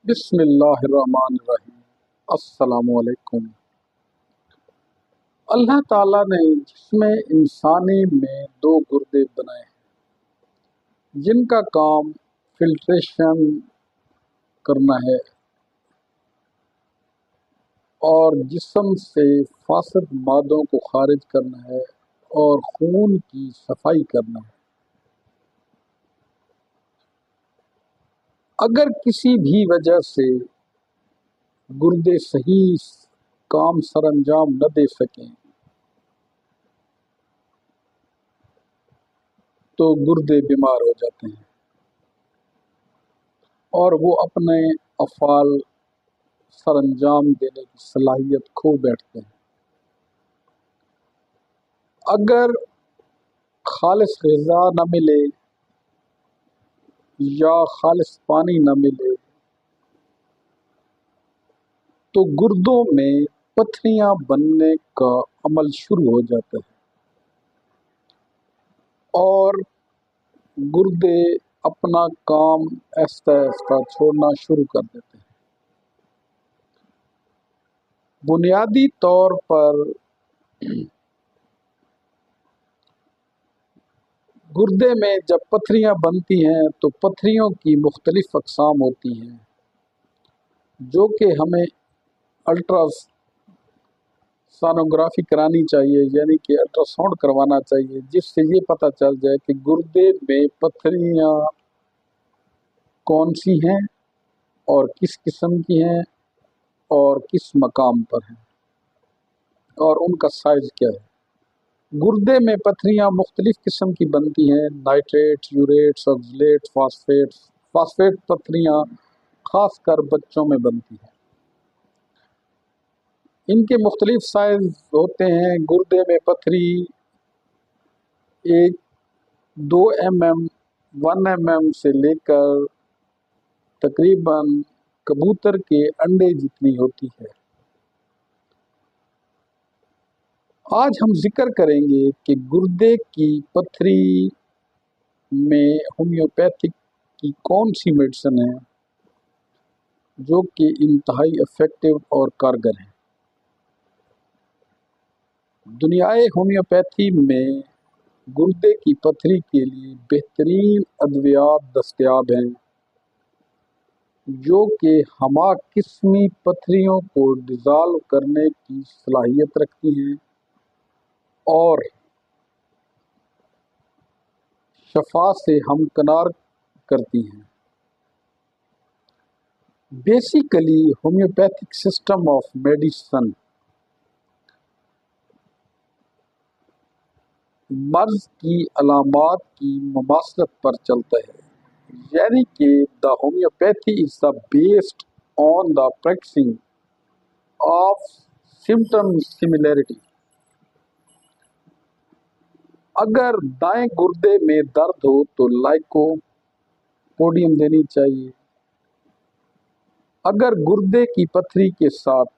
بسم اللہ الرحمن الرحیم۔ السلام علیکم۔ اللہ تعالیٰ نے جسم انسانی میں دو گردے بنائے ہیں جن کا کام فلٹریشن کرنا ہے اور جسم سے فاسد مادوں کو خارج کرنا ہے اور خون کی صفائی کرنا ہے۔ اگر کسی بھی وجہ سے گردے صحیح کام سر انجام نہ دے سکیں تو گردے بیمار ہو جاتے ہیں اور وہ اپنے افعال سر انجام دینے کی صلاحیت کھو بیٹھتے ہیں۔ اگر خالص غذا نہ ملے یا خالص پانی نہ ملے تو گردوں میں پتھریاں بننے کا عمل شروع ہو جاتا ہے اور گردے اپنا کام آہستہ آہستہ چھوڑنا شروع کر دیتے ہیں۔ بنیادی طور پر گردے میں جب پتھریاں بنتی ہیں تو پتھریوں کی مختلف اقسام ہوتی ہیں جو کہ ہمیں الٹرا سونوگرافی کرانی چاہیے، یعنی کہ الٹرا ساؤنڈ کروانا چاہیے، جس سے یہ پتہ چل جائے کہ گردے میں پتھریاں کون سی ہیں اور کس قسم کی ہیں اور کس مقام پر ہیں اور ان کا سائز کیا ہے۔ گردے میں پتھریاں مختلف قسم کی بنتی ہیں، نائٹریٹ، یوریٹ، آکزلیٹ، فاسفیٹ۔ فاسفیٹ پتھریاں خاص کر بچوں میں بنتی ہیں۔ ان کے مختلف سائز ہوتے ہیں۔ گردے میں پتھری 2 mm 1 mm سے لے کر تقریباً کبوتر کے انڈے جتنی ہوتی ہے۔ آج ہم ذکر کریں گے کہ گردے کی پتھری میں ہومیوپیتھک کی کون سی میڈیسن ہے جو کہ انتہائی افیکٹو اور کارگر ہیں۔ دنیائے ہومیوپیتھی میں گردے کی پتھری کے لیے بہترین ادویات دستیاب ہیں جو کہ ہمہ قسمی پتھریوں کو ڈیزالو کرنے کی صلاحیت رکھتی ہیں اور شفا سے ہمکنار کرتی ہیں۔ Basically homeopathic system of medicine مرض کی علامات کی مماثلت پر چلتا ہے، یعنی کہ the homeopathy is the based on the practicing of symptom similarity. اگر دائیں گردے میں درد ہو تو لائکو پوڈیم دینی چاہیے۔ اگر گردے کی پتھری کے ساتھ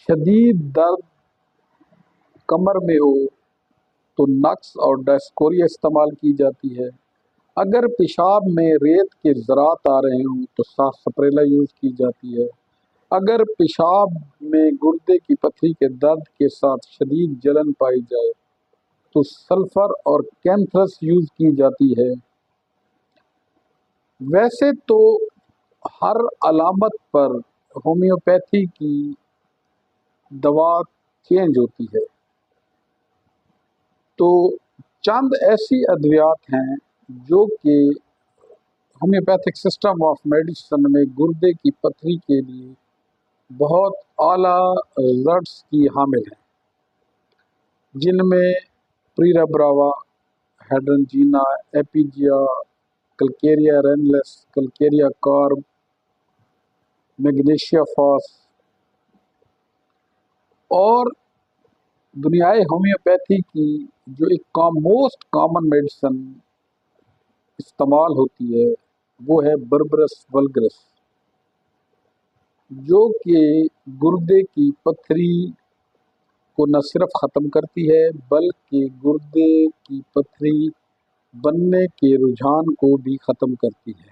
شدید درد کمر میں ہو تو نکس اور ڈائسکوریا استعمال کی جاتی ہے۔ اگر پیشاب میں ریت کے ذرات آ رہے ہوں تو ساس سپریلا یوز کی جاتی ہے۔ اگر پیشاب میں گردے کی پتھری کے درد کے ساتھ شدید جلن پائی جائے تو سلفر اور کینتھرس یوز کی جاتی ہے۔ ویسے تو ہر علامت پر ہومیوپیتھی کی دوا چینج ہوتی ہے، تو چند ایسی ادویات ہیں جو کہ ہومیوپیتھک سسٹم آف میڈیسن میں گردے کی پتھری کے لیے بہت اعلیٰ رزلٹس کی حامل ہیں، جن میں پریرا براوا، ہیڈرنجینا، ایپیجیا، کلکیریا رینلس، کلکیریا کارب، میگنیشیا فاس اور دنیائے ہومیوپیتھی کی جو ایک موسٹ کامن میڈیسن استعمال ہوتی ہے وہ ہے بربرس ولگرس، جو کہ گردے کی پتھری کو نہ صرف ختم کرتی ہے بلکہ گردے کی پتھری بننے کے رجحان کو بھی ختم کرتی ہے۔